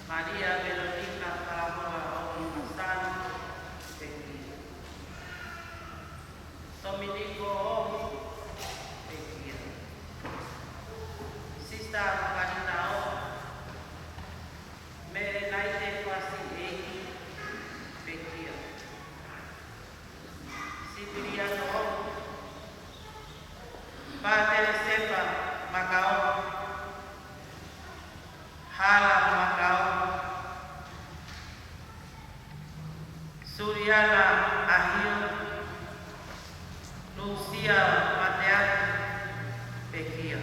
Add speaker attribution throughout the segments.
Speaker 1: María Verónica Parabola Omasano, Dominico Bequia, Sista Margarita Merenaite Quasi Bequia, Cipriano Padre Sepa Macao, Hala Macao, Suriana Ahio, Lucia Matea Bequia,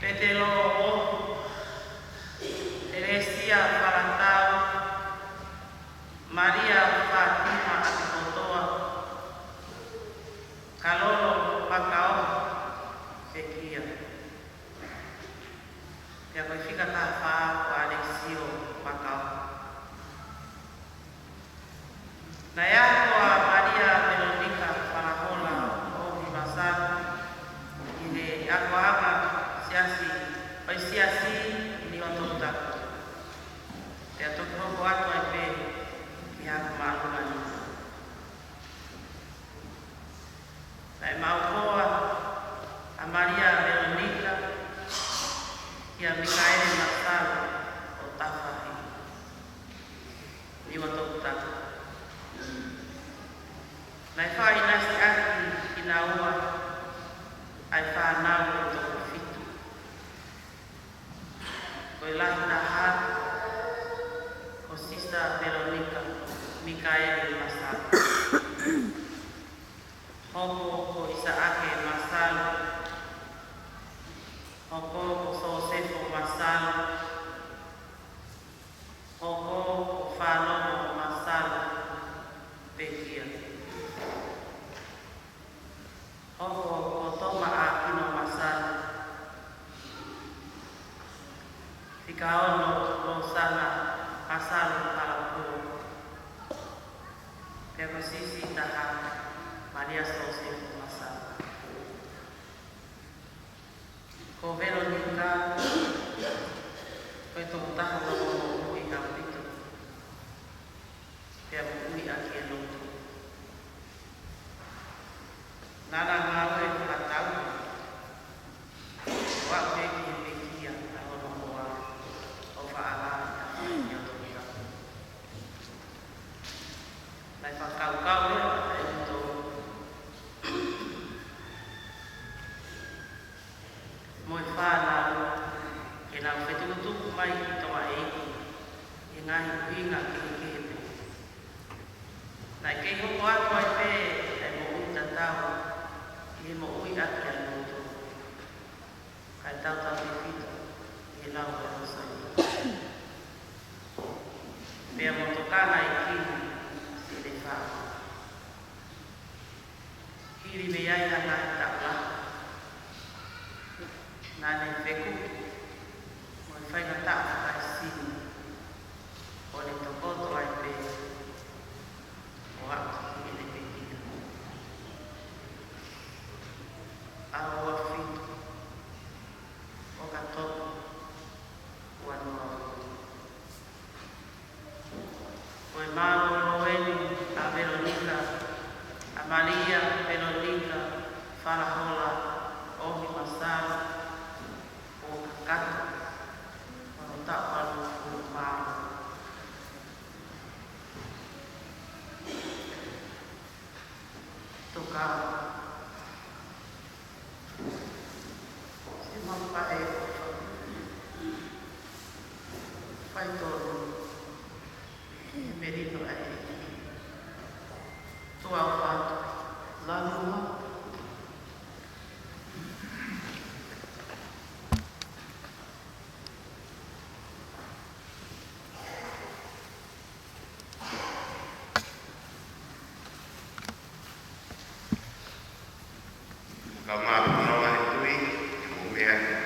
Speaker 1: Petelo Teresia Palantao, Maria Fatima Aticotoa, Calolo Macao Bequia. Ya verifica tafa Alexio Macao. Naya kwa Maria Veronica Parabola o Masano ile akwa siasi pai siasi ni watoto ya toko watu aipe ya maaluma ni na maukoa a Maria Veronica ya Mikael Masano o tafahi ni watoto na ifa inasi aki inaua aifa nao to fitu ko ilahi na ha ko Sista Veronica Mikael Masano hoko ko Isaake Masano hoko ko Josefo Masano hoko ko Falomo Masano Bequia hoko toma Aquino Masano Ficaono Rosana Masano Palapuro Pero Sisi Taha Maria Josefo Masano ko Veronica ko tutaha no ui kapito Pia ui aki eloto Nana ngawe katau wa peki bekia ahono moa o faala ya tonia Lai kau le to moi faala ke na fetu tu mai to ai ngai pinga ke na ke ho wa ko pe ai mo tatao i mo ui ake al moto kai tau fito i lau e rosai pea motokana i kini si le wha hiri me iai hana i taula nane wheku mo i whainga taa kai sini o le tokoto ai pe o atu i le pekia awa fito o katoto ua noa o e malo loeni a Veronica a Maria Veronica Farahola o mi Masano o kakato o no tapalu o malo tokao Mampae fai todo merino ai tua fato la lua
Speaker 2: Kama Ia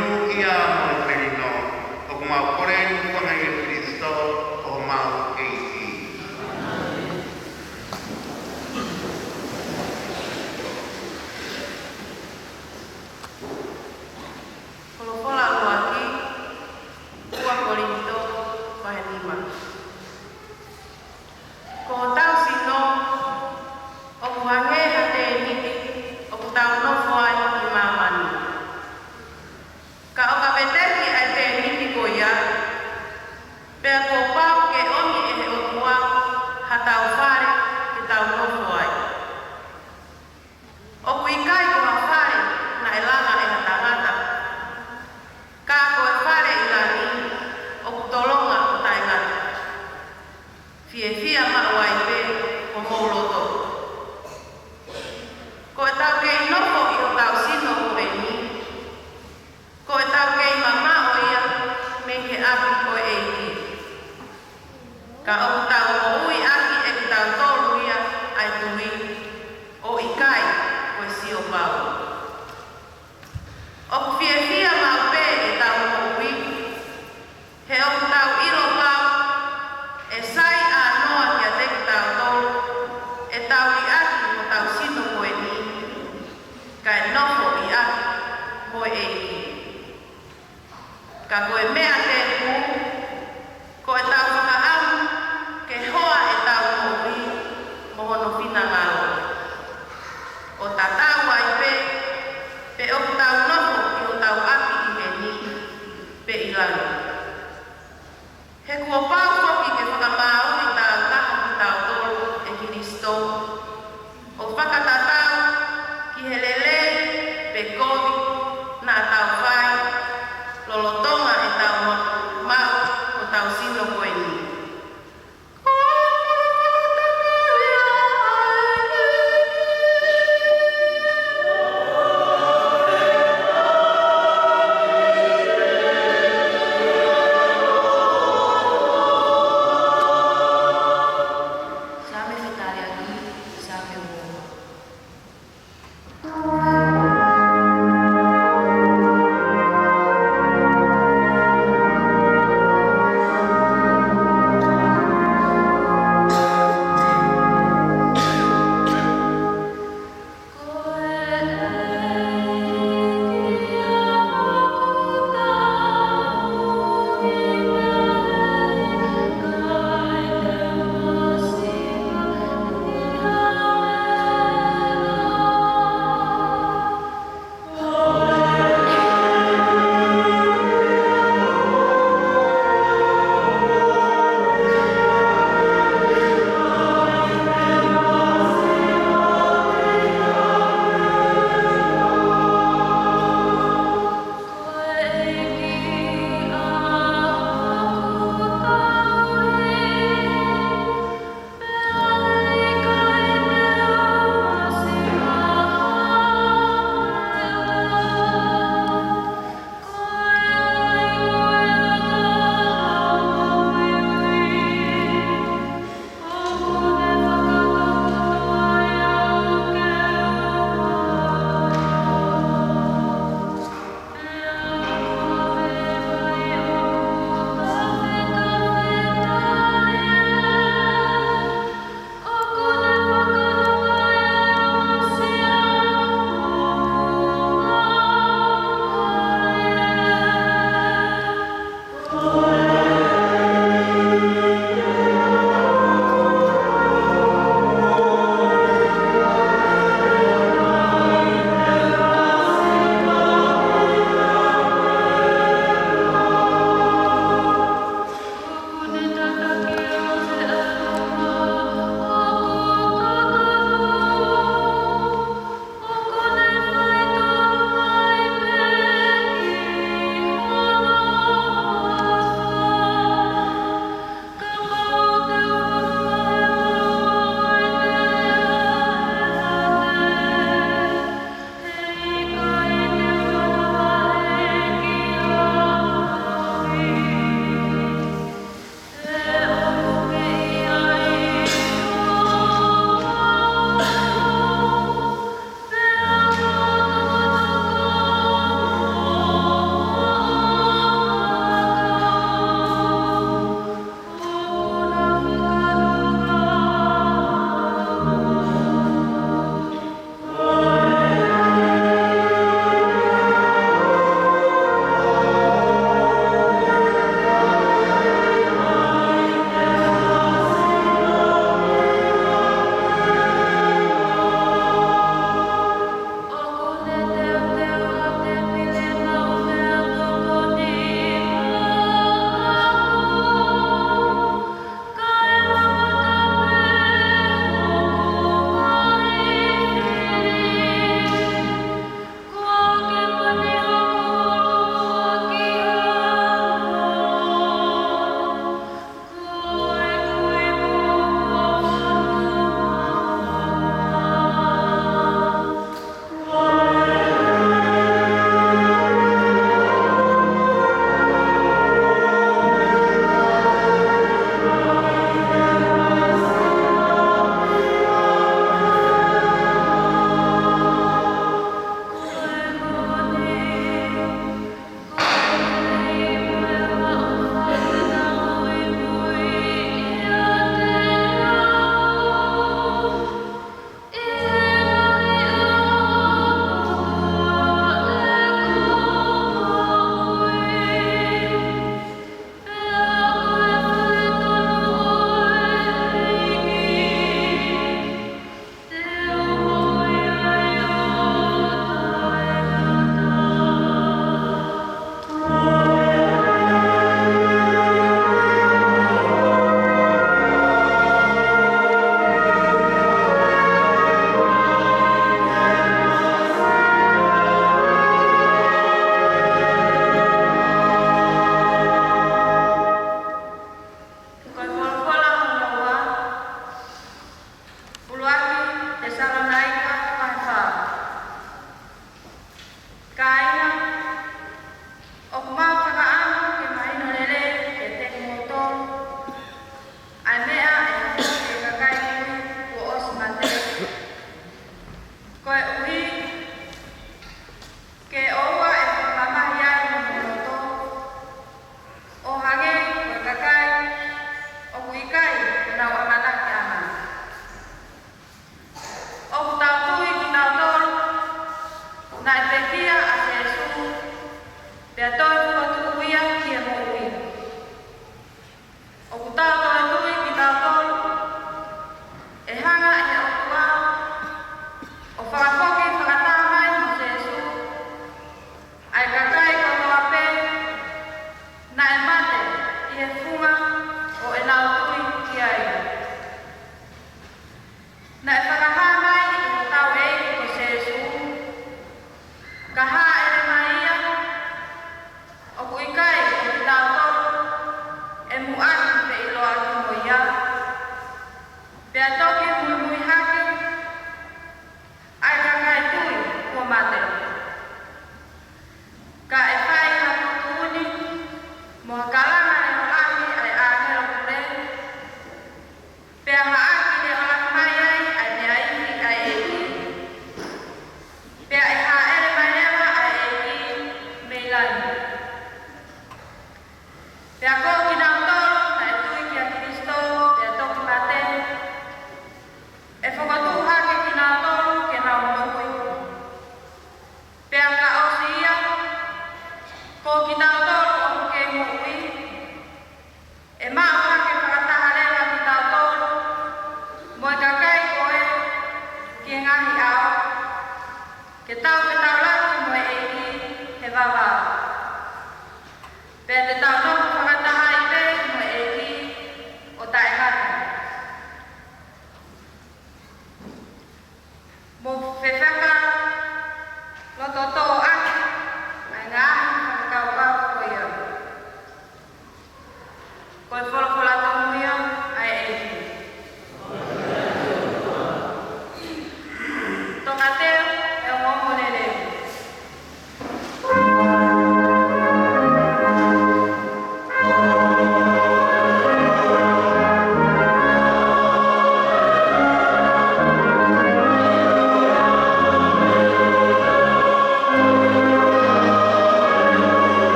Speaker 2: inu ia mo perino o ma kore ni kona i Kristo o mau eiti.
Speaker 1: Kolokola luaki, ua Korinto, pahe 5. Ko tau sino, o kuhange hate niti, o kutau nofo ai i mamani. Ka o ka peteki ai te niti ko ia, pea ko pau ke oni e he o tua, hatau whare ke tau nofo ai. O kuikai ko ha whare na e langa e hatangata. Ka ko e whare i la ni, o kutolonga o tai ngata. Fia mawai pe o mauloto. Ko e tau kei nofo i o tau sino ko e ni. Ko e tau kei mama o ia me ke api ko e ki. Ka o tau o ui aki e ki tau tolu ia ai tui o ikai ko e si o pau. O fia mau pe e tau o ui. He o tau ilo pau e sai a noa ki a te ki tau tolu e tau i aki ko tau sino ko e ni. Ka e nofo i aki ko e ki. Ka koe mea te ku, ko e tau whakaamu, ke hoa e tau mohi, mohono whina ngaro. O ta tau ai pe o tau noho i o tau api i he ni, pe i lano. He kua pau hoki ke whakamau i tau kaha ki tau tolu e Kiristo. O whakatatau ki he lele, pe kovi, na tau whai, lolotonga e tau mau o tau sino koe ni.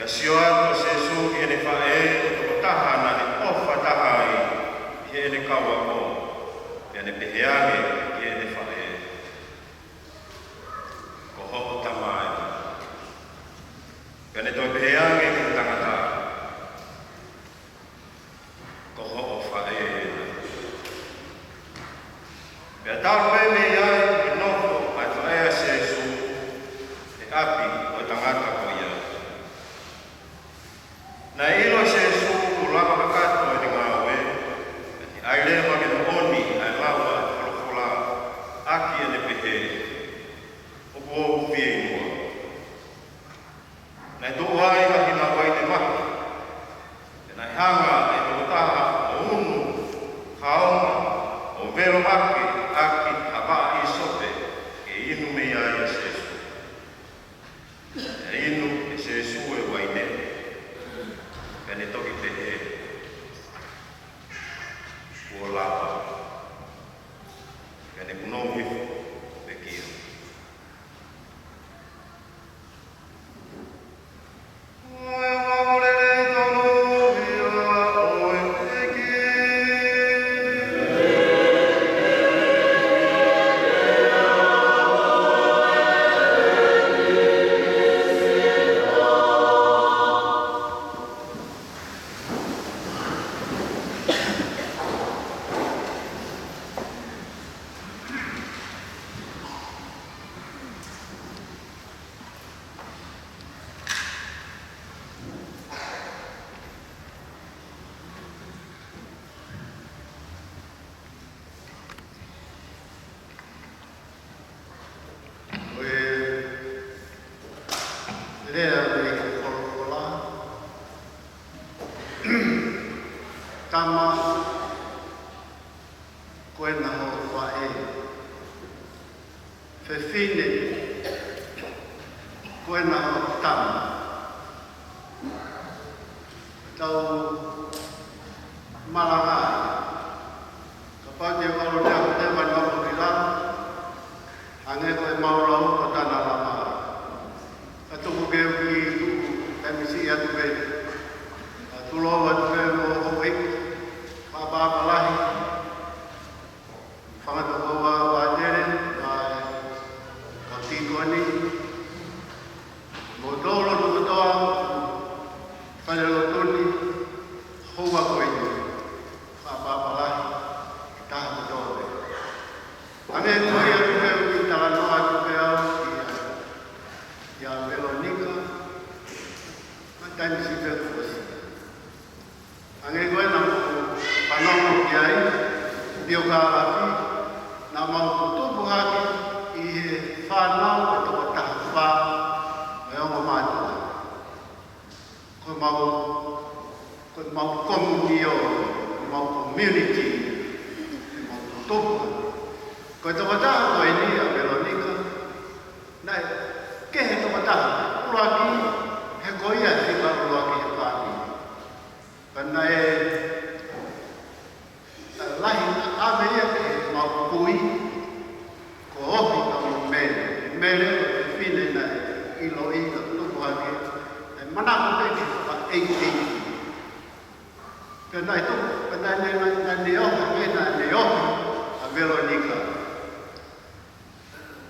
Speaker 2: Ya sioa to se su e ne fa e to taha na ni ofa taha i
Speaker 3: ene kaua o, e ane peheange ki ene whae. Ko hoho tamai. Pene toi peheange ki tangata. Ko hoho whae ena. Pea tau e me iai e nofo ai whaea se su e api o tangata ko ia. Na ilo se su o lava kakato e ngā oe, ai lea mage no oni ai lawa e whalofola aki ane pehe o kua uwhie inua. Nei tō ai mahi nā wai te mahi, e nei hanga e tō taha o unu, haonga, o vero ake, aki hapa i sote, e inu me ai e sesu. E inu e sesu e waine, e ne toki pehe, kua lapa, e ne kunou hifo, e kia.
Speaker 4: Tama koe na ho whae. Whewhine koe na ho tama. Tau marangai. Ka pātia walo rea ko te wai walo ki la. Ange koe maura o ko tana lama. Ka tuku keu ki tu temisi atu kei. Tuloa atu kei o hoik. Papalahi, whangatakoa wātere, ka tīkoni, mō tōro tukutoa, whanero tōni, hoa koe, papalahi, taha kutore. Ane koe atu keu ki taranoa atu keu ki a Veronica, ma taimi si keu kuasi. Ane koe na Panongo ki ai, dio ka api, nā mau kutupu haki i he whanau e toko taha whā, e ongo mātua. Koe mau komunio, koe mau community, koe mau kutupu. Koe toko taha koe ni a Veronica, nei, ke he toko taha, uruaki, he koe ia whika uruaki he whāni. Kana e lahi ame ia ke mau kui ko ohi ka mo mele. Mele o te whine na ilo i ka tuku hake. E manako te ki wha eiti. Ka nai tuku, ka nai ne ohi, me na ne ohi a Veronica.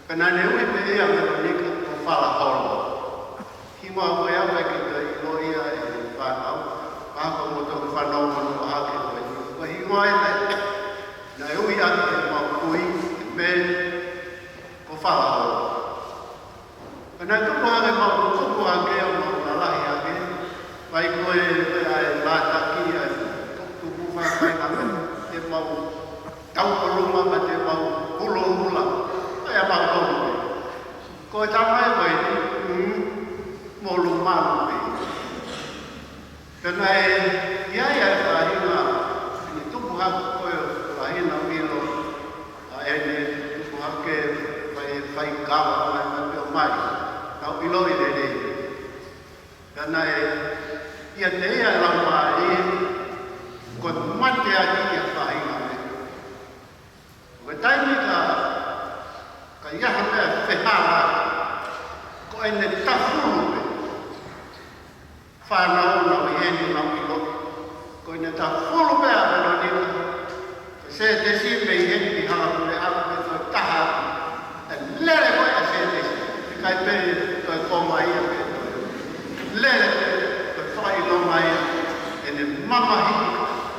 Speaker 4: Ka nai ne ui pe ia Veronica o whala holo. Ki mua koe awe ki ka ilo ia e whanau. Pāko mo toku whanau manu o hake koe. Ko hi ngoe nei, na ui ake e mau kui, me, ko whahao. Pena tupu hake mau tupu hake o mau nalahi hake, pai koe ai lātaki, ai tupu whakai hame, te mau taupaluma, ma te mau hulo hula, ai a mau tonu. Koe tamai koe ni, molu malu pe. Pena e, iai ai whahinga, hake koe wahina milo a ene tuku hake whai kawa mai mai o mai tau ilo i rere kana e ia te ea lauma e ko mate aki ia whahinga me koe taimi ka iaha mea whehara ko ene tafuru me whanau na o ene na ilo ko ene tafuru mea Veronica te si me i heni ni hala kule aku me toi taha. Lele koe a se te si. Kai pe toi koma ia pe toi. Lele te toi whai longa ia. E ne mama hiki.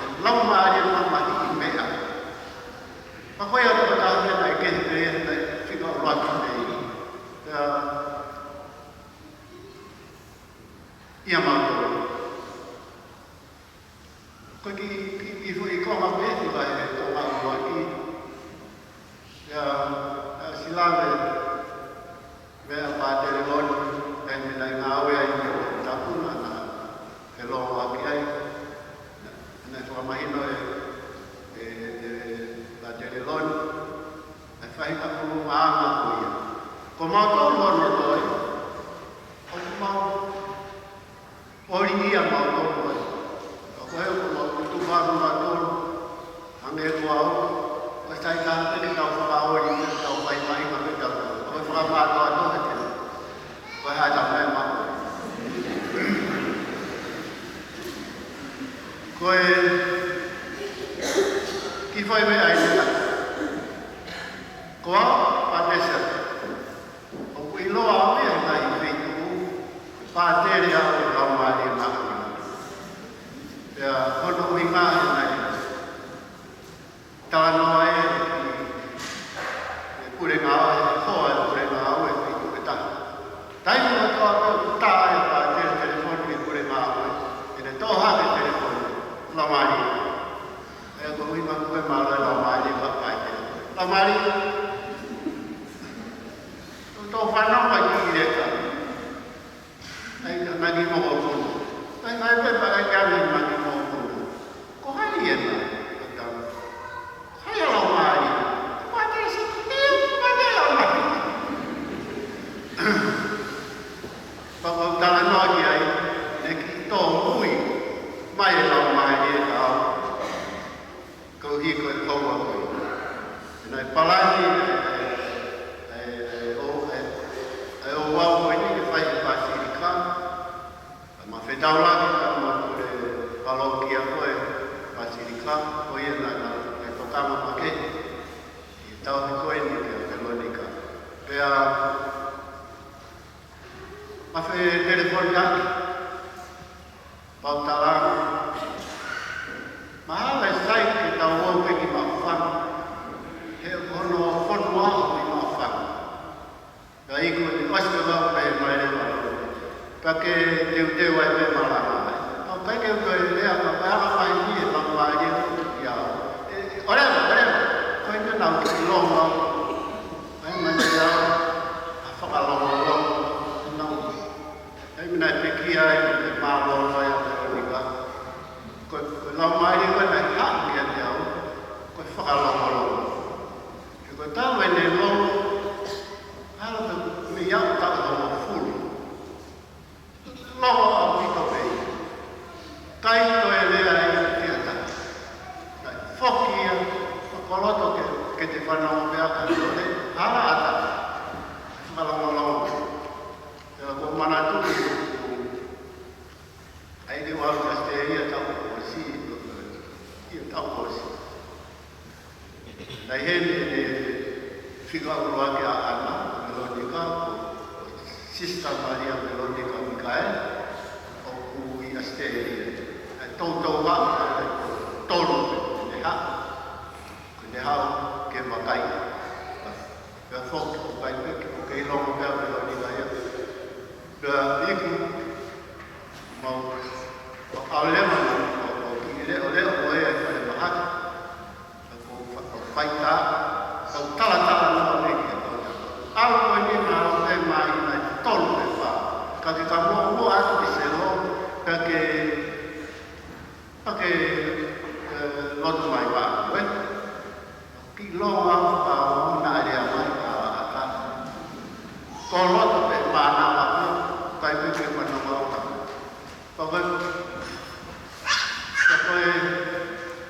Speaker 4: E lauma aria mama hiki mea. Ma koe atu ka tahu mea e kehi pe e nei whika o raki nei. Ia mātou. Koe ki koma pehi vai e tō mātou aki. Ia silame mea pātere loni e minai ngā oea i me o tapuna na e loho aki ai. Nei whakamahino e pātere loni e whahika kuru maanga ko ia. Ko mātou lono toi, o ku mau ori ia mātou toi. Ko heo ko mau tu wharu mātou, hange ko au, o sai ka tene kau whakaori i kau whai mai ma me kau. Ko whakamātou ato he tene. Ko hea tau mai mau. Ko ki whai me ai nita. Ko au, pātesa. O ku iloa au mea ngai i wheituku, pātere au e laumari maka. Pea hono ui ngā e nai. Tānoa e kure ngā au e hoa e kure ngā au e wheituku e taha. Tainu a toa pēu tā e pātere telefoni e kure ngā au e. E ne tōha me telefoni, laumari. Pea ko ui ma kue mālo e laumari e whakaite. Laumari, tō whanau mai ki reka. Ai nagi moho kunu. Ai ngai pepa ai kami nagi moho kunu. Ko hai e na. Hai alau mai. Pate si tiu, pate alau mai. Papa tala noki ai. Ne ki tō mui. Mai e lau mai e au. Ko hiko e koua koi. Nai palani o wau koe ni whai e Pasirika. Ma whetau lagi ka ma kore palokia koe Pasirika. Koe e na e tokama make. I tau he koe ni ke Veronica. Pea ma whe telefoni aki. Pau talanga. Ma hala e sai ke tau wau peki ma whanu. He ono whanu aho i ma whanu. Ka iku ni oske wau pe mai le wau. Ka ke teu ai pe marama mai. Au kai ke koe lea ma pēra mai ni e mamu ai e kuki au. Orema. Koe te nau ki longa. Ai mai te au. A whakalonga. Nau. Ai mina te ki ai te mālonga ai a Veronica. Koe lau mai e koe nei haki a te au. Koe whakalonga. Koe tau e ne longa. Hala te me iau tau hongo fulu. Loho au hito pei. Kai toe lea e tiata. Kai whoki ia, whakoloto ke te whanau mea ka tole. Hala ata. Whakalonga. Tela ko mana tuki. Ai te waru kaste ia tau hosi. Ia tau hosi. Nai hene e whika urua ki a ana. Veronica, Sista Maria Veronica Mikael, o kui Asteria. Tōtou wā, tōru ne ha. Ne hao ke makai. Pea whoki o kai peki, o kei longo pea Veronica ia. Pea iku, mau, o aulema, o ki leo o ea i whare mahaki. O whaita, o tala no neki. Alu koe ni ngā o te mai nei tolu te wha. Ka te ka mua atu ki se lo, pake lotu mai wā koe. Ki longa wha o una area mai ka ata. Ko lotu pe mana wā kai peke mana wā ka. Pake,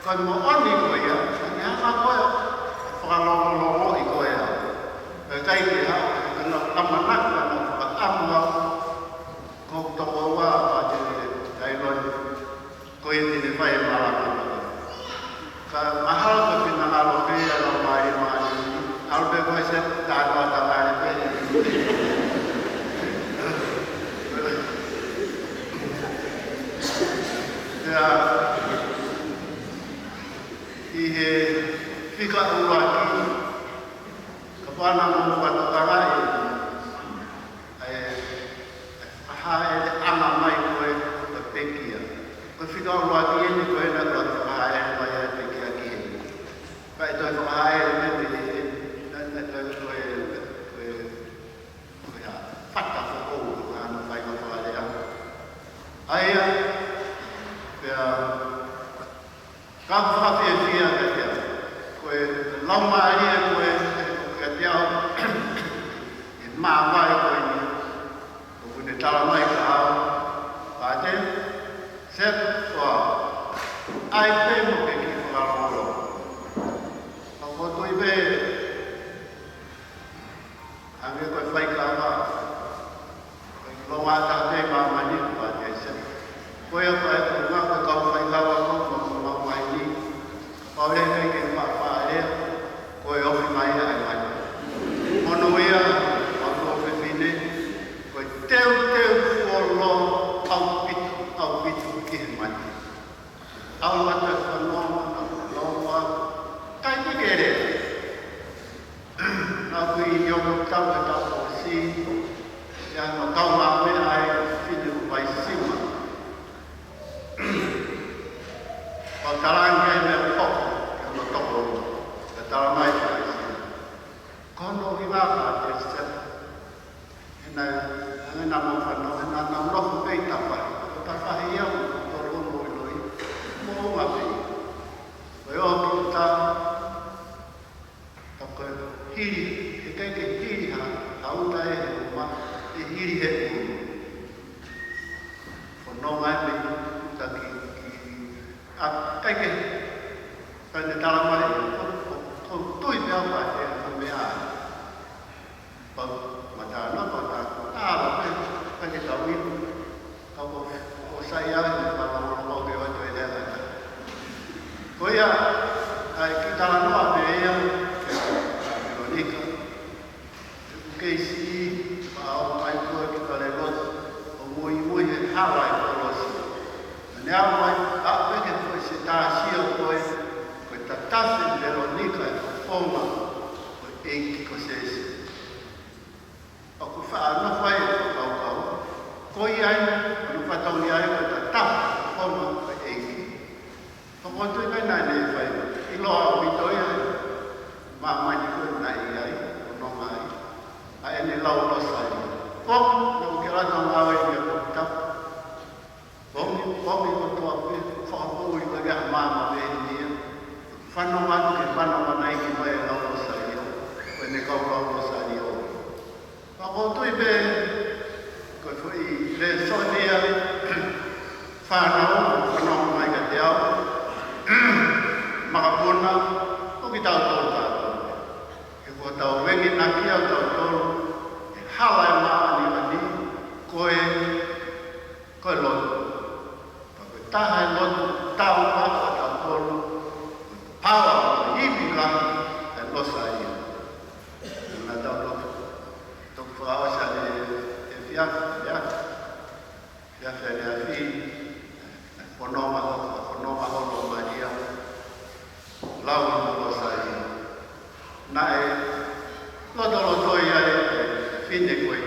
Speaker 4: koe mo oni koe ia, ni hanga koe, whakalongo i koe ia. Kai ke ha, ana amanak ana whakaamua ko toko wā pātere kai loni ko e tine whai marama. Ka mahalo ka whina alo ano tawari pe. Ya, ihe fika uwaki kapana mo patutangai hae ana mai koe te pekia. Ko fika uwaki ni koe na ko hae mai te pekia ki. Pai to ko hae me te na koe ya fata ko ana mai ko ale ya. Ai ya ka fa fia ka koe lama ni koe ka tia e ma vai koe ni ko ne tala mai ka pa te se so ai pe mo ke ki fa lo ko to ibe ame ko fai ka ma lo wa ta te ma ma ni pa te se ko ya pa ko ma ka fai ka wa ko ma mai ni pa le ke pa koe ofi mai ai mai. Mono ia, ako ofi fine, koe teu fuolo au pitu ki he mai. Au mata whanoma, loa, kai ki kere. Nā kui i yoko tau e tau o si, ia no tau mā mea ai fine mai sima. Pau tarangi ai mea toko, kia no toko. Tala mai ka kono ki wa te se ina ana mo fa no na no pe ta pa ta fa ia ko ro mo loi mo ma pe o ki ta ko hiri ke hiri ha au ta e ma e hiri he ko no mai pe ta ki a ke ta ne tala mai tôi theo phải để không biết ai, vâng mà ta nó còn ta là cái tàu in, tàu có say á thì mà nó kêu anh chơi đây là, coi à, cái ta nó về cái đi cái gì bảo mai coi cái tàu này luôn, mùi hai loại luôn, nếu mà đã biết cái tôi sẽ ta siêu coi ta tasse Veronica forma o eiki kosese. O ku whaano whai o kau koi ai, o nu whatoni ai o ta tasse forma o eiki. O kontui kai nai nei whai, i loa o mitoi ai, mā mai ni koe nai ai, o no mai, a ene lau lo sai. Pong, na uke rata ngāwe ni a kutap. Pong i o tua pe, whakapoi ka rea māma pe ni ia. Whanau atu ke whanau anai ki mai e lau lo sai o, koe ne kau lau lo sai o. Ako tui pe, koe fui le sonia, whanau mai ka te au, makapuna, o ki tau tōru tātou. E kua tau wengi na ki au tau tōru, e hala e maa ani, koe lotu. Koe taha e lotu, tau maa ka tau tōru, Pawa hivi la losa ia. Na tau tok fao sa le fiaf le fi fonoma ho maria. Lau losa ia. Na e lo ia fine ko i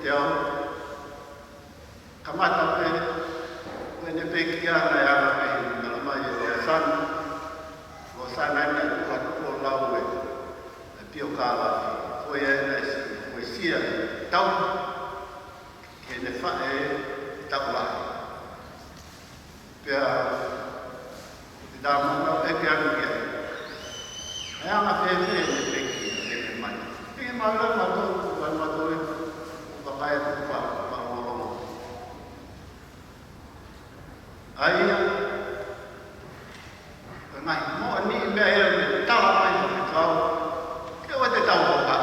Speaker 4: te au. Kamata pe ne pe kia na ia pe na mai o san sana ni ko lau e pio kala foi foi sia tau que ne fa e tau la pia da mo e que anu que é uma fez ne pe que mai e mai la ma to o papai pa o aí mai mo ni me e tala mai ko tau ke o te tau ka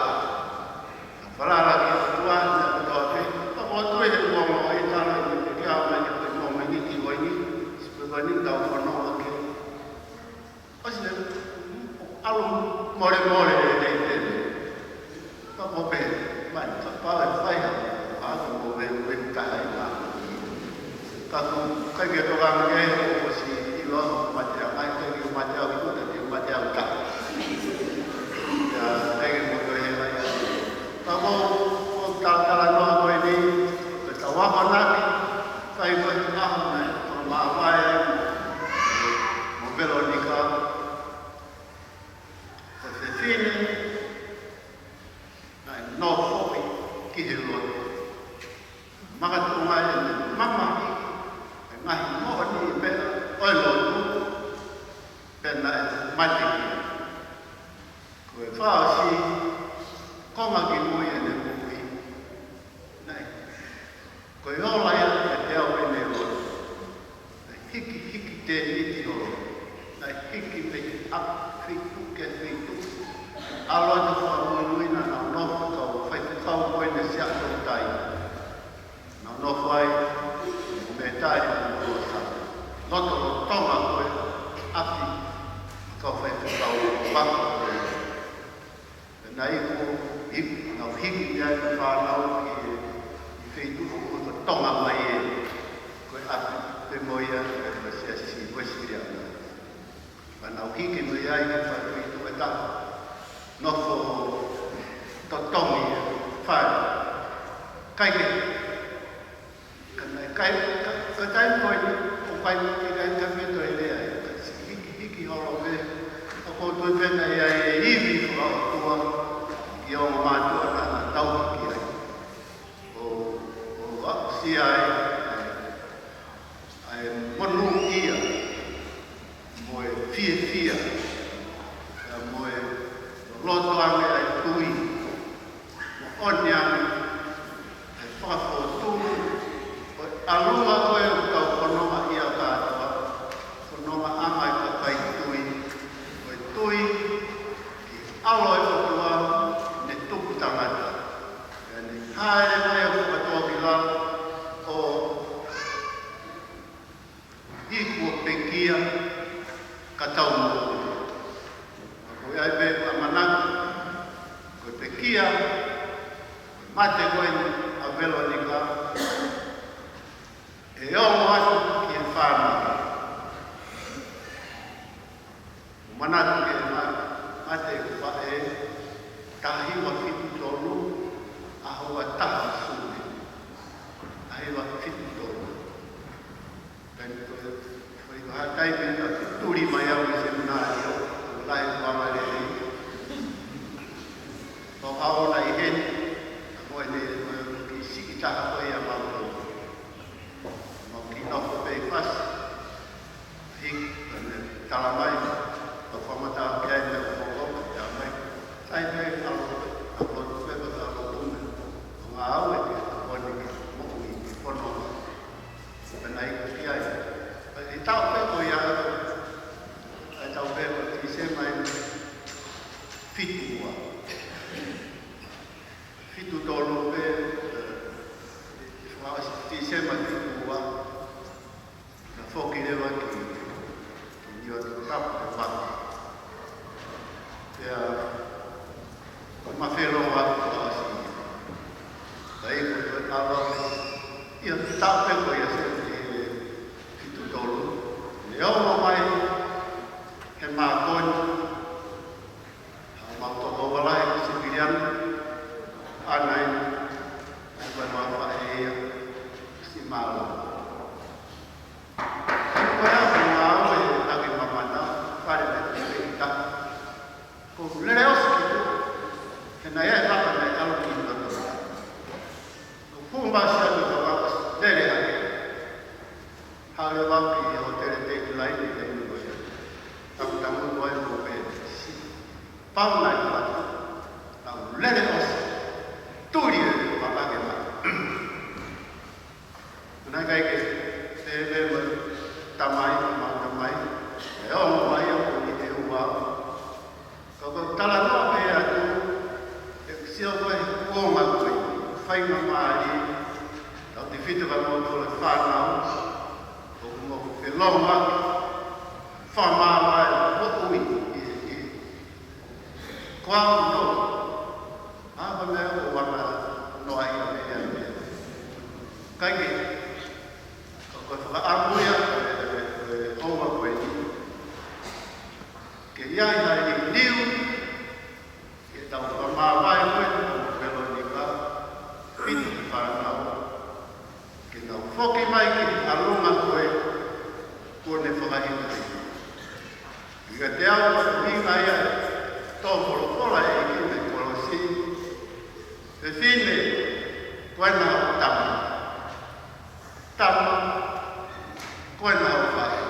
Speaker 4: fala la ki tua na to te to o tu e mo mo ai tala ni ke a mai ko mo mai ni ki mo ni se ko ni tau ko no ke o se alu more de pe mai ka pa fai ha ko ve ka ai ma ka ku ka ge to ga nge ko si i lo ma te ai ke ri ma te ku te ma te ka ya ai ke mo he la ya ka mo ka la no ko ni ka wa ma na fai ko na ma vai mo Veronica se fine no foi que hello maka tunga mama ngai mo ni pe oi lo pe na mati ko fa si ko ma ki mo ye ne ko wi nai ko yo la ya te o ne lo hiki te ni ti ho nai hiki pe ap fi tu ke fi tu alo to fa mo ni na no ko fa fa ko ne sia to tai no fai metà di cosa non lo toma quel api che fai fa un banco nai ko hip no hip ya fa no ki fai tu ko toma mai ko api pe moia per sia si questi dia ma no hip ke mai ai fa tu ta no fo to tomi fa kai cái coi không quay cái video này hiki holo về có tôi bên này đi vì họ tua yêu mà tua là tàu kia ô si ai một lúc kia mồi phía mồi lo toan cái tui con nhà pha phô tu alua ko e ka kono ma ia ka kono ma amai ka kai tui aloi ko tua ne tuku tangata yani hai mai ko ka to bila o iku pekia ka tau ko ai be amana ko pekia mate ko a Veronica e o ato ki fama mana ke mate fa e tahi wa fitu tolu a ho ta su ai wa fitu tolu dan ko foi ha tai be na turi maya wi seminario lai pa male to ao lai hen ko ne ki si ta ko ya ma no pe pas hik talamai to famata ke ne ko ya mai sai pe al ko pe ba ta ko ma awe ko ni mo ni ko no pe nai ko ti ai pe ta pe ko ya ta pe ko ti se mai fitu do lo pe ti se mai fitu wa foki le wa ki yo tap pa ya ma felo wa si dai ko ta lo yo tap pe ko ya se fitu dolo yo mo mai ke ma kon ma to ko wala si bilian anai ba ma fa e si malo na ya ta na ta lo ki na to ko fu ba sha ni ta ba de le ha ha le ba ki ho te te lai ni le ni ko ya ta ta mo ko ko pe si pa na ta ta le le os tu ri ba ba ke ma na kai ke te le mo ta mai e o mai o ni e o wa ko ta la no pe a tu sia vai o ma coi fai ma mai da ti fito va mo to le fa na o mo pe lo ma fa ma mai o ui qua no a ba me niu ke tau whamawai koe tau Veronica pini whanau ke tau whoki mai ki alunga koe kone whakahina ika te au wa winga ia tō morokola e ki me kolosi te whine koe nā o tama koe nā o whae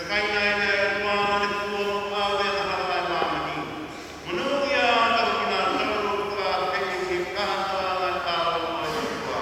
Speaker 2: kaina e le ua le kua au e na hawa e mamani. Manu ia tau kina tauro ka peke ki kata na tau mai o kua.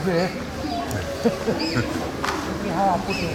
Speaker 5: vile. Ni hawaputi.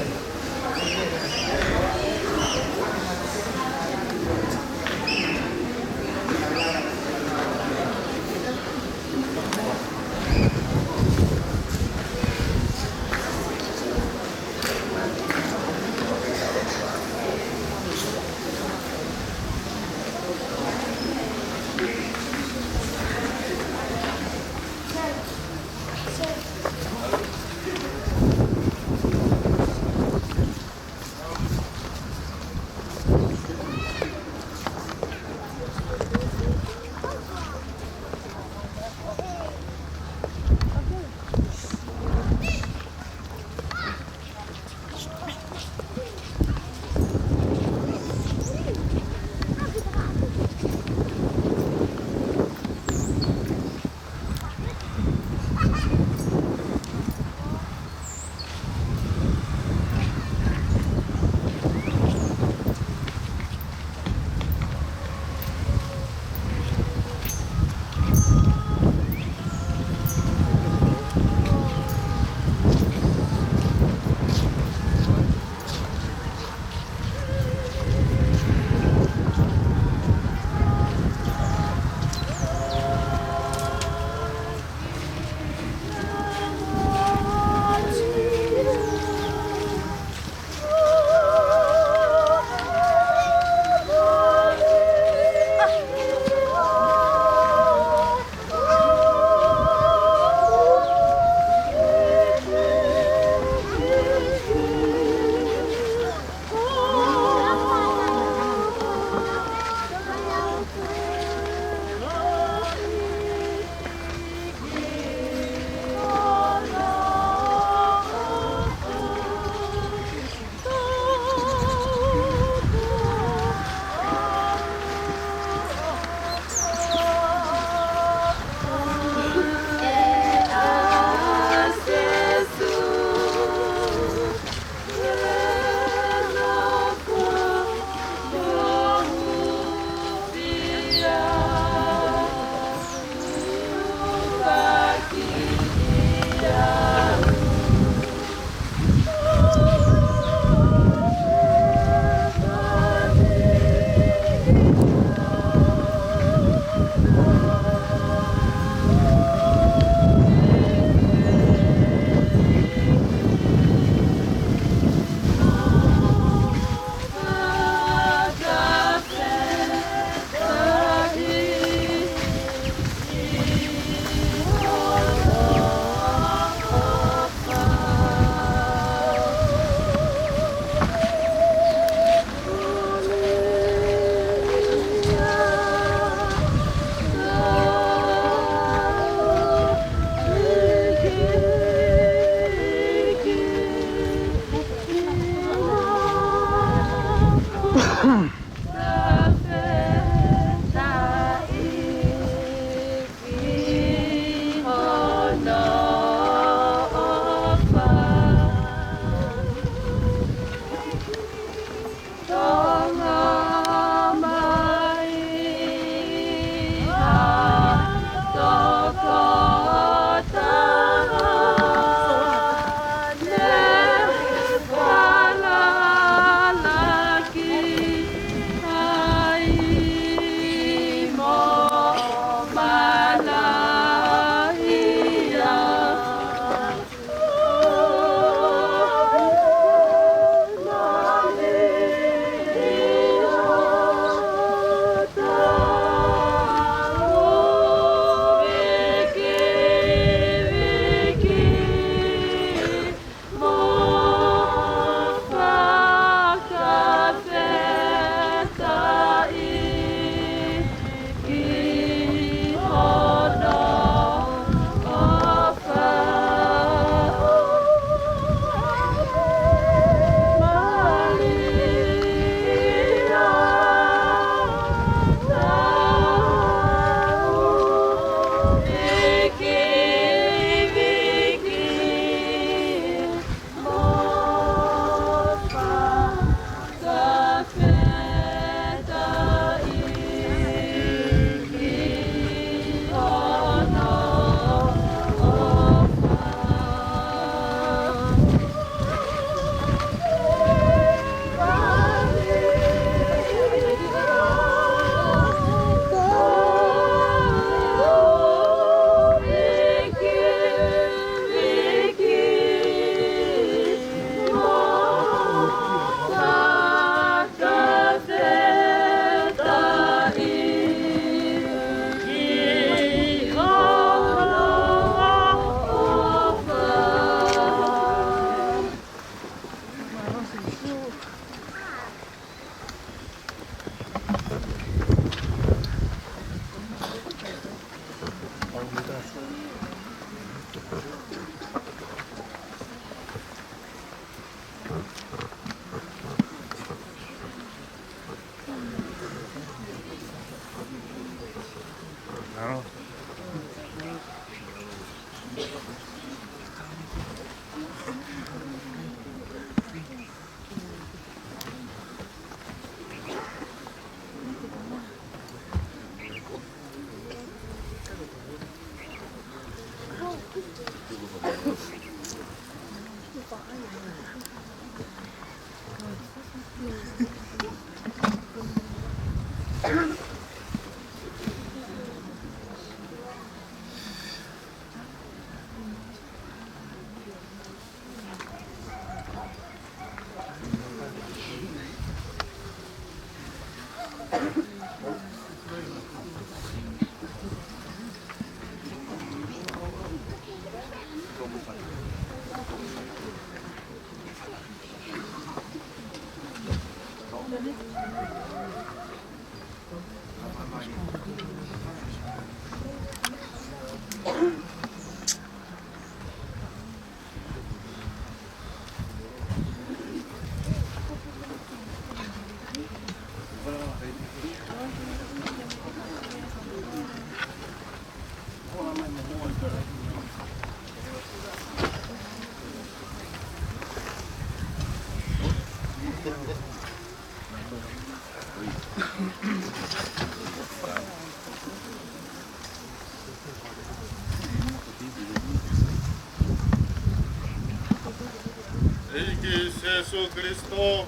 Speaker 2: Iki Jesu Kristo,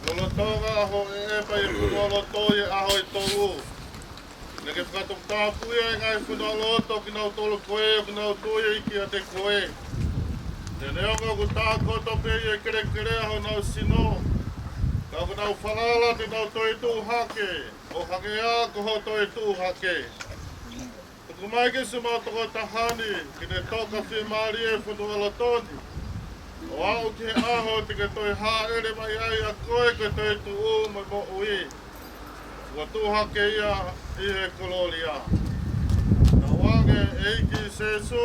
Speaker 2: lolotonga ho e pa i punoloto i aho i toru. Neke whakatok tāpui e ngai whanaloto ki nau tolu koe o ki nau tuia i ki a te koe. Te neonga ku tā koto pe i e kere kere aho nau sino. Ka ku nau whalala te nau toi tū hake, o hake a koho toi tū hake. Tuku mai ki suma toko tahani, ki ne toka whimari e whanalotoni. O au ke aho te ke toi haere mai ai a koe ke toi tu o mai mo ui. Ua tūhake ia i he koloria. Na wange eiki sesu,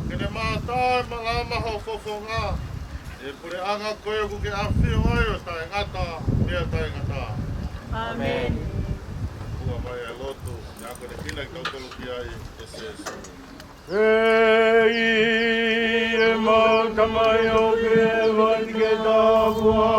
Speaker 2: kene mātai malama ho fofonga. E pure anga koe ku ke awhio ai o tai ngata, mea tai ngata.
Speaker 5: Amen.
Speaker 2: Ua mai e lotu, ni ako ne kina ki tautolu ki ai e sesu.
Speaker 5: Ei, e mākamai o ke wat ke tāpua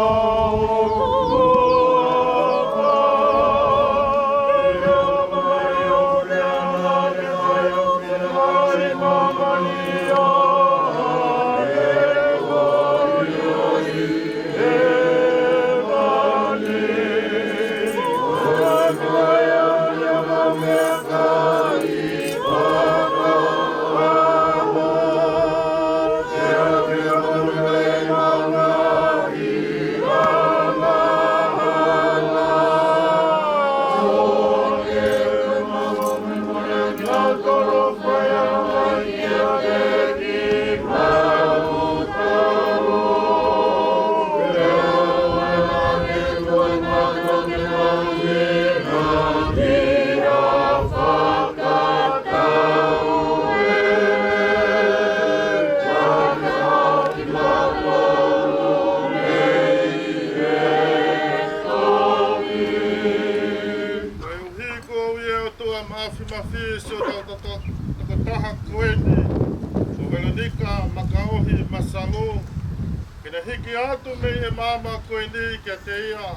Speaker 5: hiki atu me e mama koe ni kia te ia.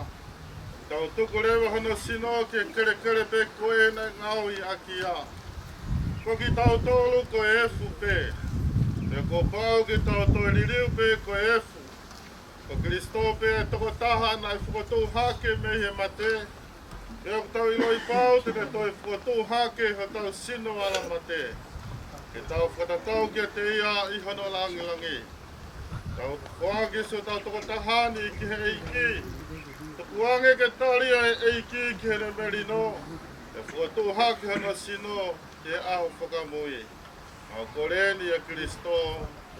Speaker 5: Tau tuku rewa hono sino ke kere kere pe koe na ngau i aki a. Koki tau tolu koe efu pe. Te ko pau ki tau toi ririu pe koe efu. Ko Kristo pe e toko taha na i whukotu hake me he mate. Pea ko tau iloi pau te ne toi whukotu hake ho tau sino ala mate. Ke tau whatatau kia te ia i hono langi langi. Tau kuangi so tau toko tahani ki he eiki. Tau kuangi ke talia e eiki ki he ne merino. E whuatu haki hana sino ke aho whakamui. Mau koreni a Kristo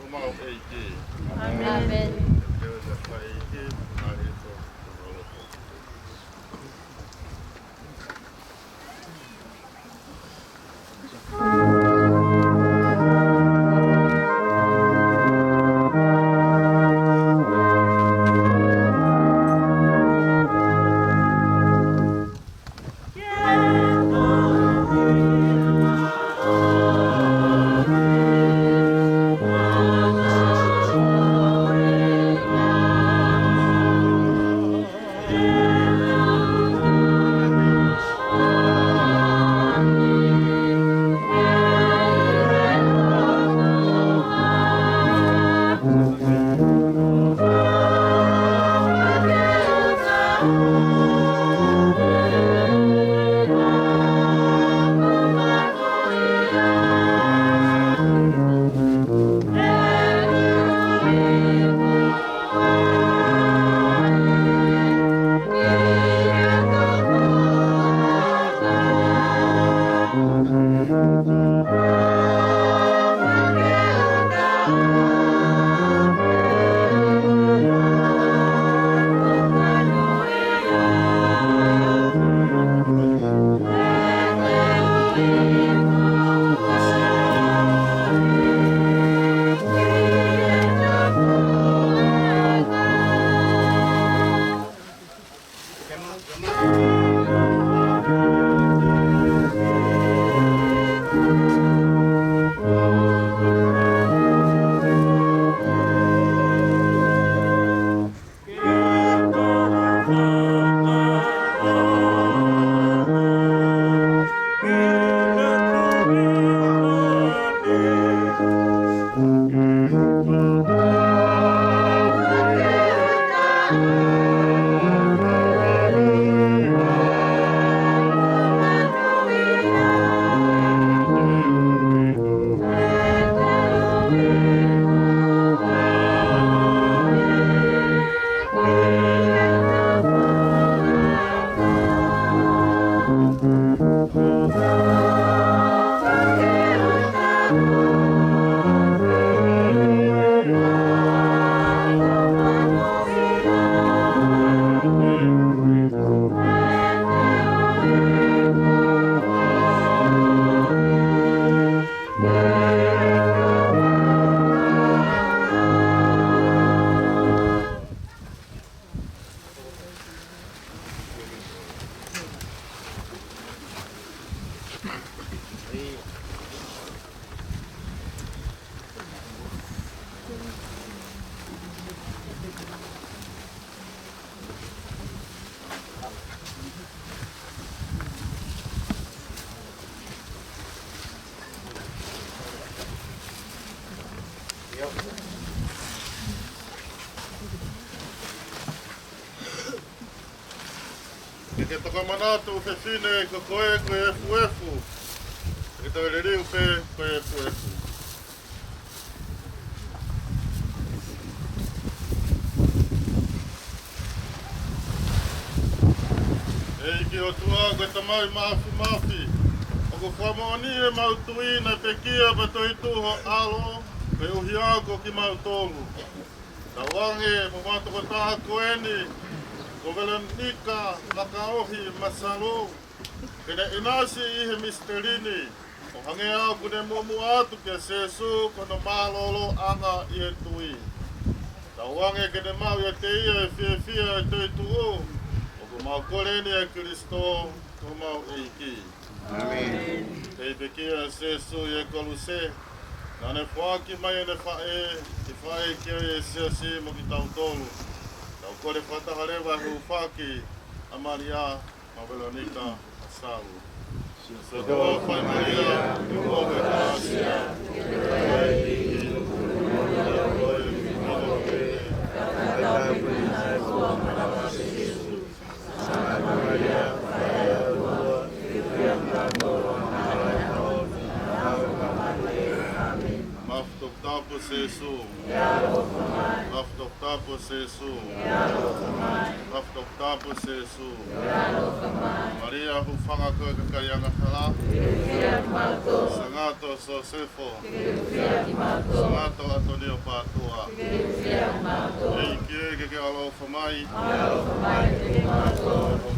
Speaker 5: o mau eiki. Amen.
Speaker 2: Keu te whai eiki, ngāri to. ke toka manatu upe fine ko koe koe efu. Ke toka riri upe koe efu. Ki o tua koe tamai mafi. O ko whamoni e mautui na pekia pa toi tuho alo pe uhiako ki mautolu. Ta wange mo matoko taha koeni ko velanika nakaohi masalo. Kene inasi ihe misterini o hange au kune mumu atu ke sesu kono malolo anga ie tui. Ta wange kene mau ya te ia e fia e toi tuo. Mau koreni e Kristo, ko mau eiki.
Speaker 3: Amen.
Speaker 2: Te pekia sesu e koluse, nane whaki mai e ne whae, ki whae kia e seasi mo ki tau tolu. Tau kore whataharewa hu whaki, a Maria, ma Veronica, a Salu. So doa whai Maria, tu ove gracia, Sesu, Aftok Sesu, Aftok Sesu, Maria hufanga koe kakayanga hala, Sangato Sosefo, Sangato Antonio Patua, Eike ke alo famai,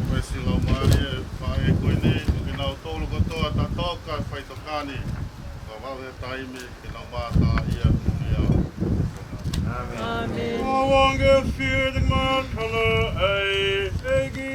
Speaker 2: Pesi lau Maria, Pae koini, Kinau tolu kotoa tatoka faitokani, Kawale taimi, Kinau mata ia.
Speaker 3: Amen.
Speaker 2: Awange fear the man color egi.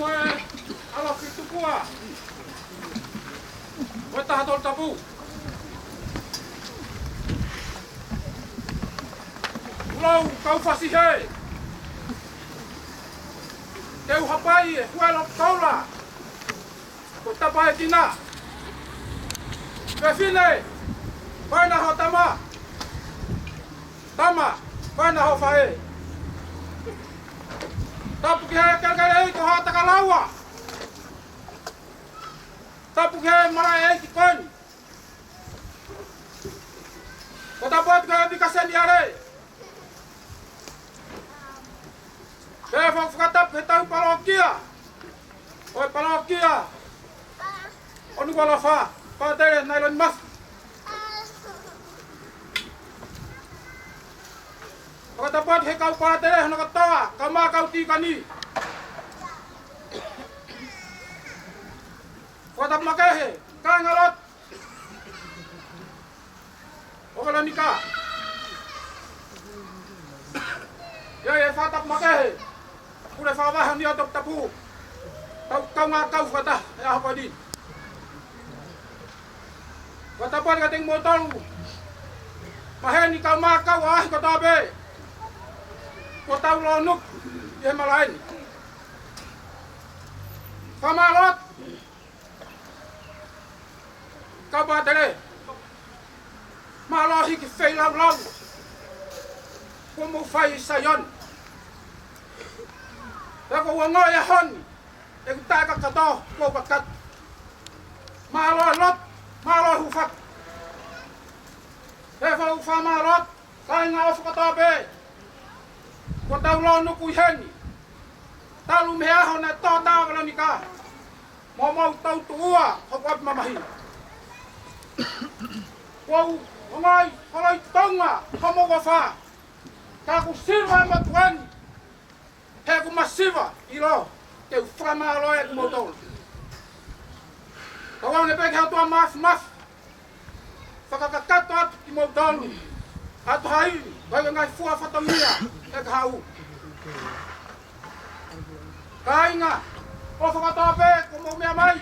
Speaker 6: moe ala fitu kua. Moe tahatol tapu. Ulau kau fasihe. Keu hapai e huelok kaula. Ko tapai tina. Kefine. Paina ho tama. Tama. Paina ho fae. Tapu ke kalkalei ko ha takalawa. Tapu ke marai ki kon. Ko tapat ke bikasen diare. Ke fok katap ke tau parokia. Oi parokia. Onu ko lafa. Pa tere nailon mas. Ko dapat he kau pa tere na katawa kama kau ti kani. Ko tap makahe ka ngalot. O kala nika. Ya fatap makahe. Pura fa ba ni otok tapu. Kau ngakau kata ya apa di. Ko dapat kating motor. Mahen ni kau makau ah ko tabe. Ko tau lonuk ye malain. Kamalot. Kabadere. Malahi ki fei lau lau. Ko mo fai sayon. Ko wango ya hon. E ta ka kato ko bakat. Malot, malo hufak. E fa ufa malot. Kai ngao fa tabe. Ko tau lonuk ku hen. Talu mea hona to ta wala nika. Mo tau tua hokap mamahi. Wau, ngai, kalai tonga, homo wafa. Kaku sirwa matuan. Heku masiva, ilo. Teu frama alo e kumotol. Tawang ne pek hatu maf. Fakakakat at kumotol. At hai, baga ngai fua fatamia. Ek hau. Kainga. O fakatope, kumomia mai.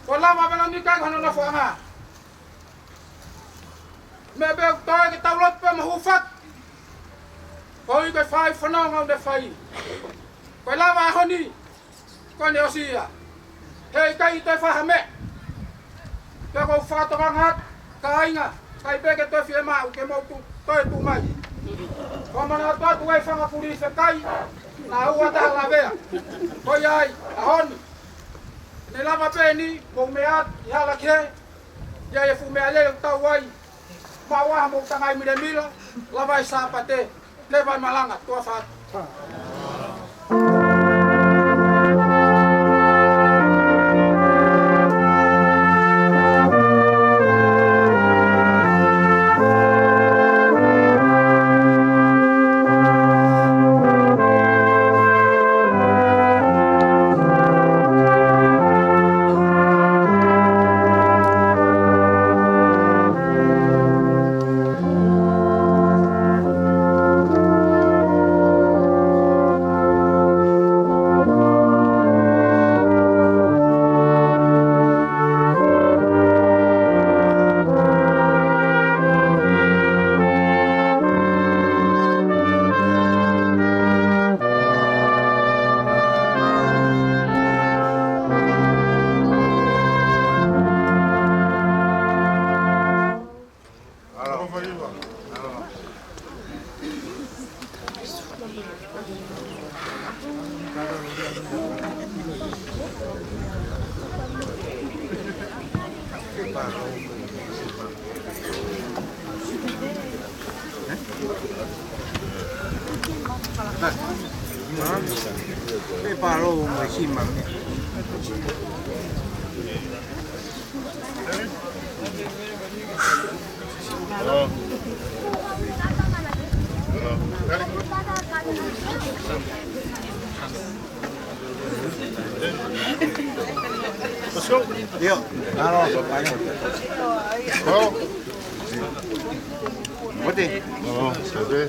Speaker 6: Ko lama belang nikah hano na fuanga. Mebe toy ki taulot pe mahufat. Koi ke fai fanong ngau de fai. Ko lama honi. Ko ne osia. Hei kai te fahame. Ke ko fato bangat kainga. Kai be ke te fiema ke mo tu toy tu mai. Ko mana to tu ai fanga puri se kai. Na ua ta la be. Ko yai ahoni. Ne lama pe ni mo meat ya la ke. Ya fu me ale tau wai. Bawah mo tangay midamila, labay sapate, lebay malangat, tua fat.
Speaker 7: Paro mai cima.
Speaker 2: Let's go.
Speaker 7: Yo, no, 어때?
Speaker 2: 잘돼.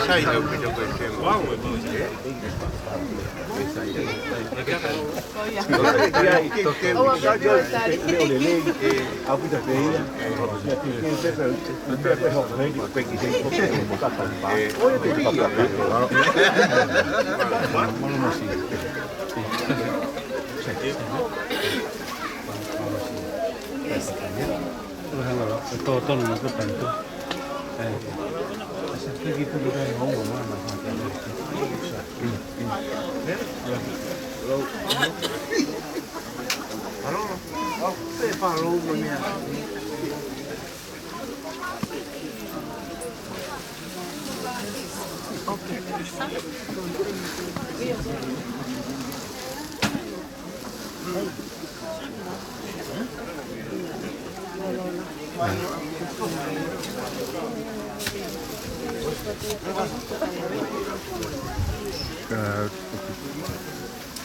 Speaker 7: Sai da opinião que é uau,
Speaker 8: todo lo que tanto aquí por lugar en hongo más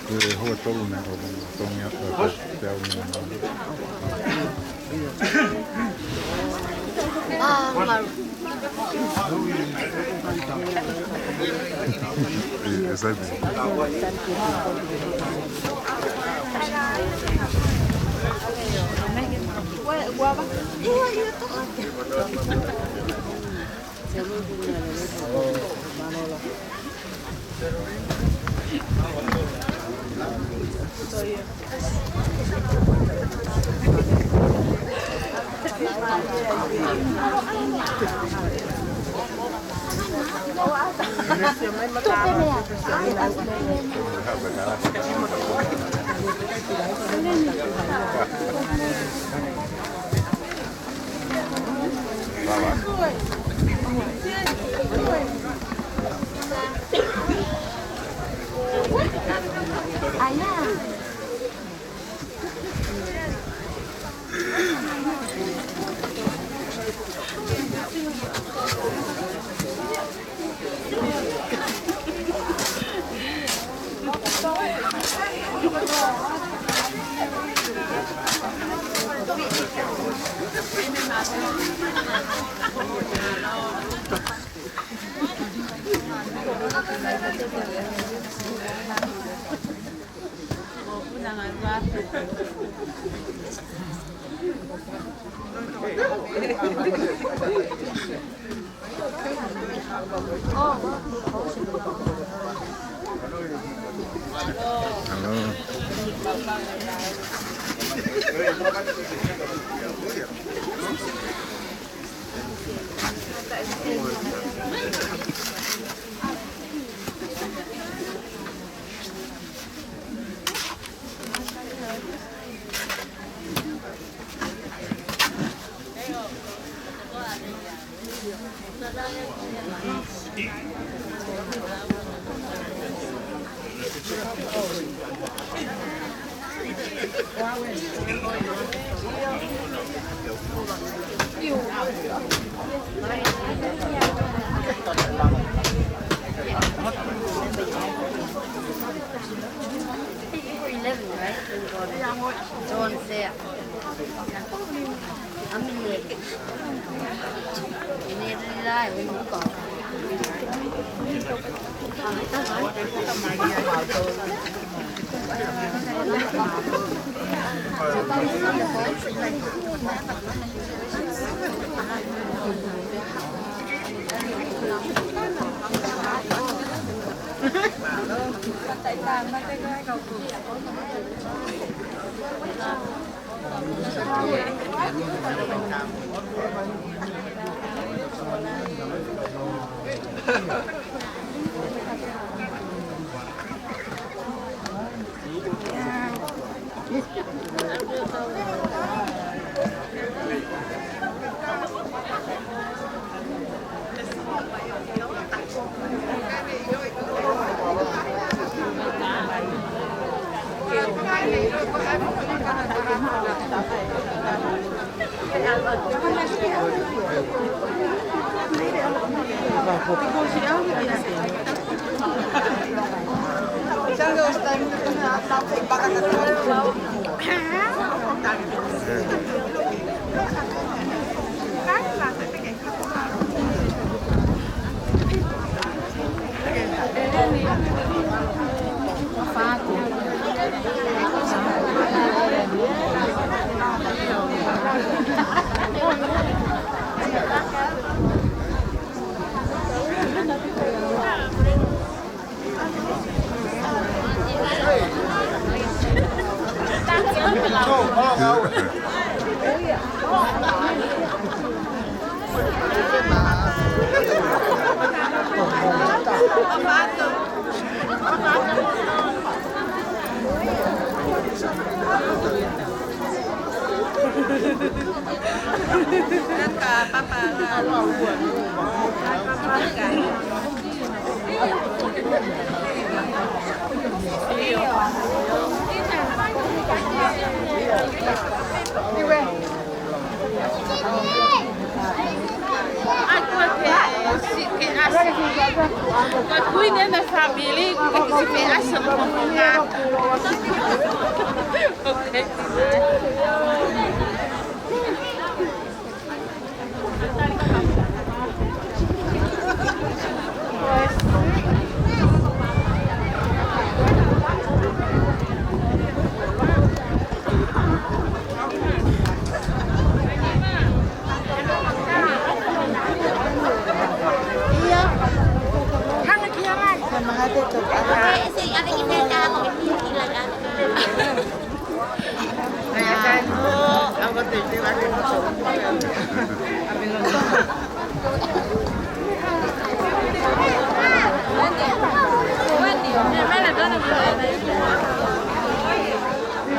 Speaker 2: Kyllä huolet tollinen on
Speaker 9: Hãy subscribe cho kênh Ghiền Mì Gõ để không bỏ lỡ
Speaker 1: Cuidem da família que se vê achando complicado.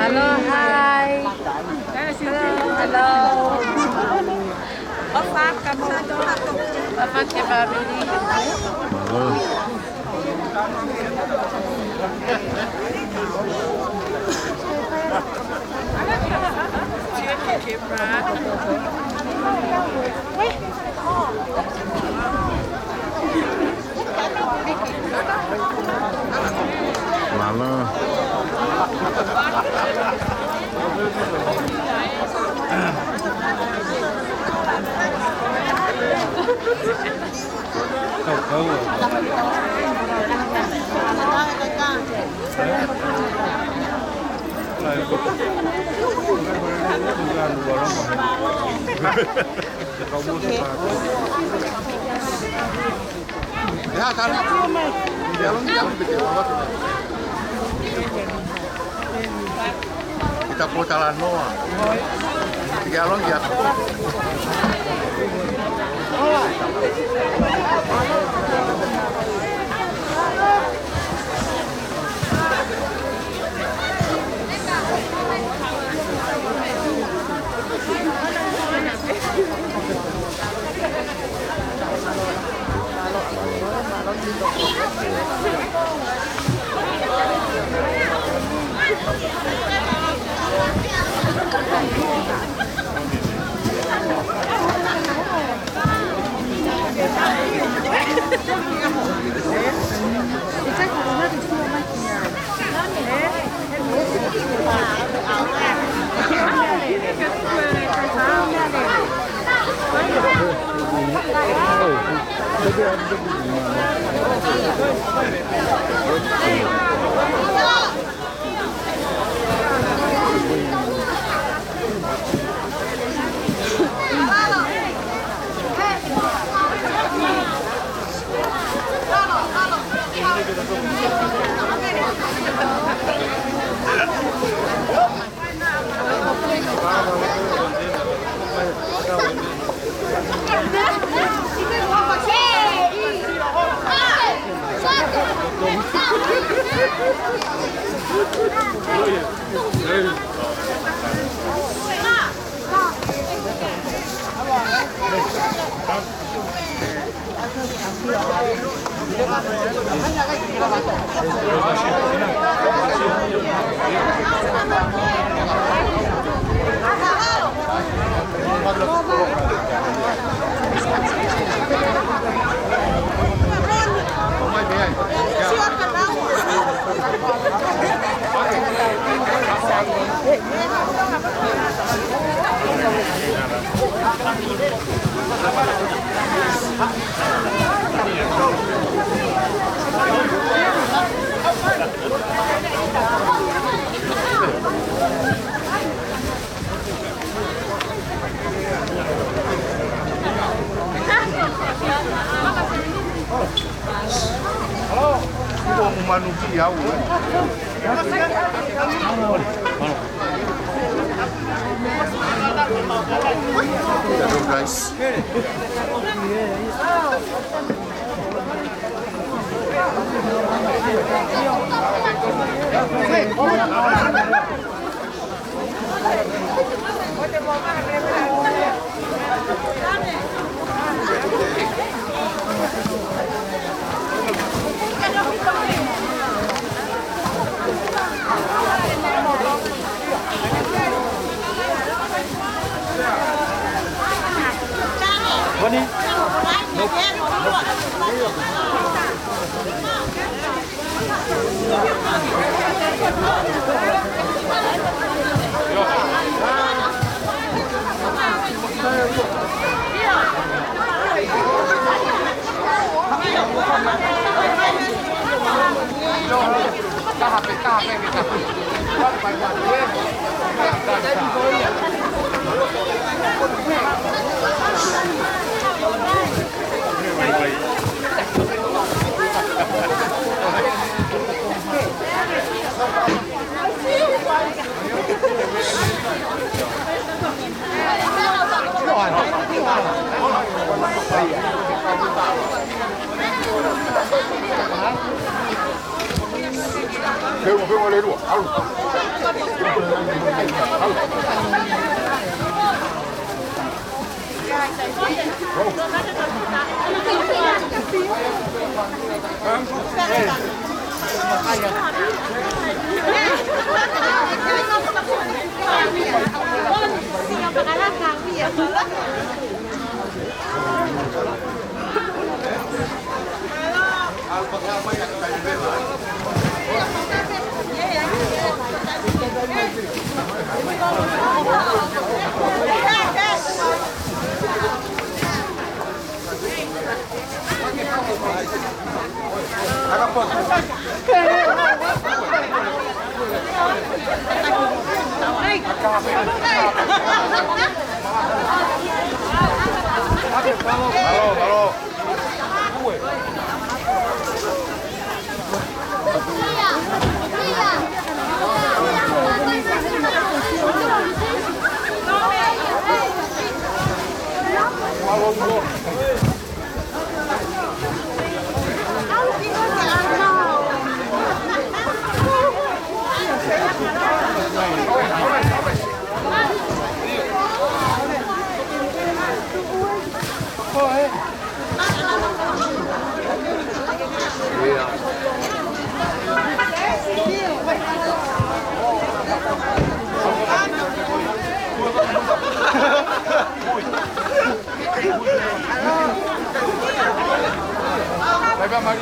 Speaker 1: Hello, hi. Hello. Opak kamu. Opak ke family.
Speaker 2: Malah.
Speaker 8: Kau
Speaker 4: Ya kan. Kita putaran Noah. Tiga long ya.
Speaker 8: Terima kasih.
Speaker 4: manusia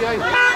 Speaker 4: guys.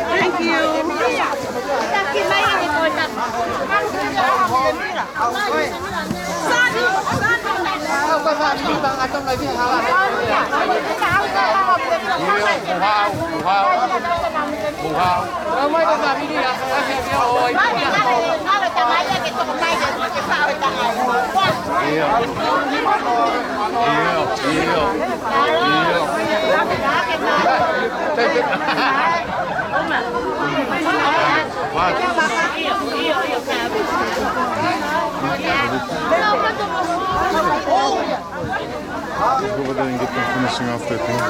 Speaker 1: Thank you.
Speaker 2: Let's go over there and get them finishing off their thing.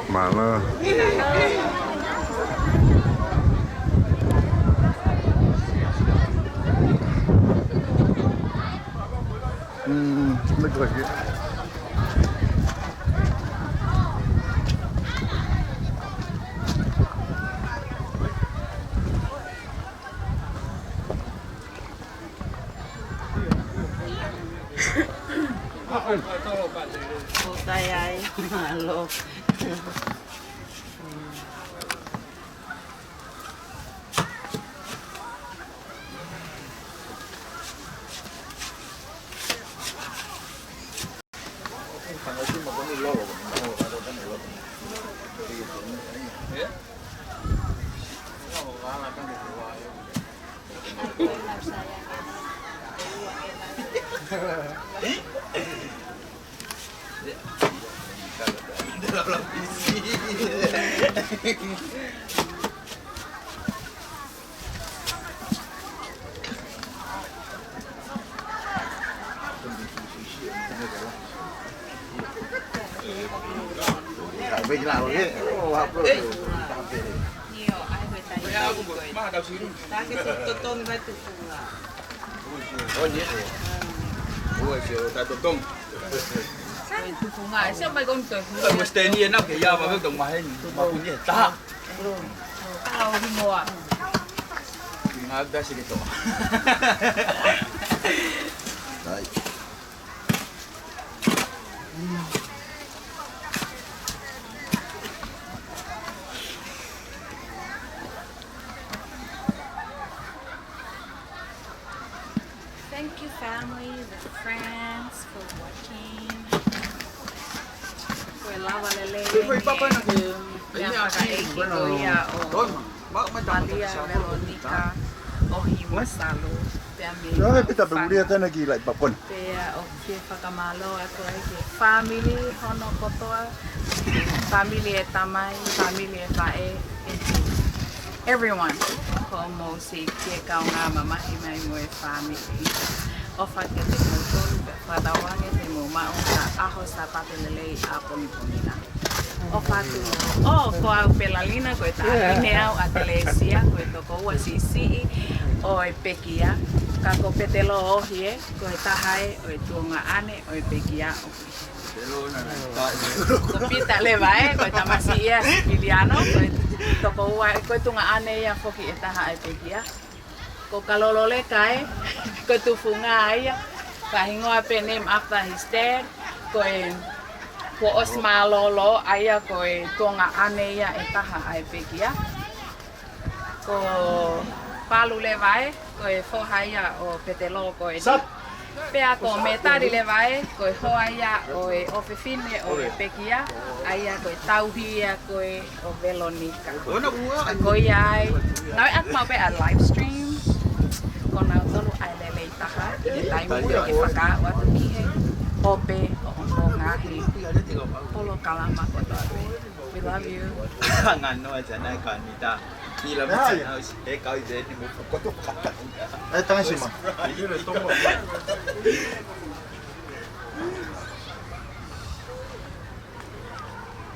Speaker 2: Mana? Look like it.
Speaker 1: Hello.
Speaker 3: Mình làm cái học rồi.
Speaker 1: Nhiều ai người ta ta cái tôm vai tự phụ à.
Speaker 3: Ôi nhé. Ôi chiều ta tôm.
Speaker 1: Tự phụ ngài sao mày con tự phụ.
Speaker 3: Mà stay ni nó cái ya mà cái đồng mà hay mà cũng như ta.
Speaker 1: Tao đi mua.
Speaker 3: Ngã đã xí cái to. Đấy.
Speaker 1: Thank you, families and friends, for watching. Pues lava lele.
Speaker 3: Fue papá no que
Speaker 1: Ya para Goya o Maria Veronica o Himasalo.
Speaker 3: Nó cái tập đồng địa tên là gì lại bọc quần.
Speaker 1: Pea o que Fakamalo ako ay family hono kotoa. Family etamai, family etae. Everyone. Como si que kaunga mama himay mo family. O fakete mo ton padawange te mo maunga aho sa patelele aponi-ponina. O fatu. O ko au pelalina ko ta ineau atelesia ko to ko wasisi o pekia ka ko petelo ohie ko ta hai o tunga ane o pekia o. Ko pita le vai ko ta masia Siciliano ko ko wa ko tunga ane ya foki eta hai pekia. Ko kalolole kai ko tu funga ia pa hingoa pe name after his dad ko ko osmalolo aya ko tonga ane ia etaha ai pekia ko palu le vai ko fo haya o petelo ko pea ko metari le vai ko hoaya o ofefine o pekia aya ko tauhia ko o Veronica ko ia ngai ak mau pe a live stream kona tolu ai le taha i tai mo ke whaka watu ki he ope o ngahi polo kalama ko taru. We love you.
Speaker 3: Ngano aja na kanita.
Speaker 9: Niillä ei kai se, niin mutta kotokata.
Speaker 4: Ei tansima.
Speaker 5: Ei kyllä tommoinen.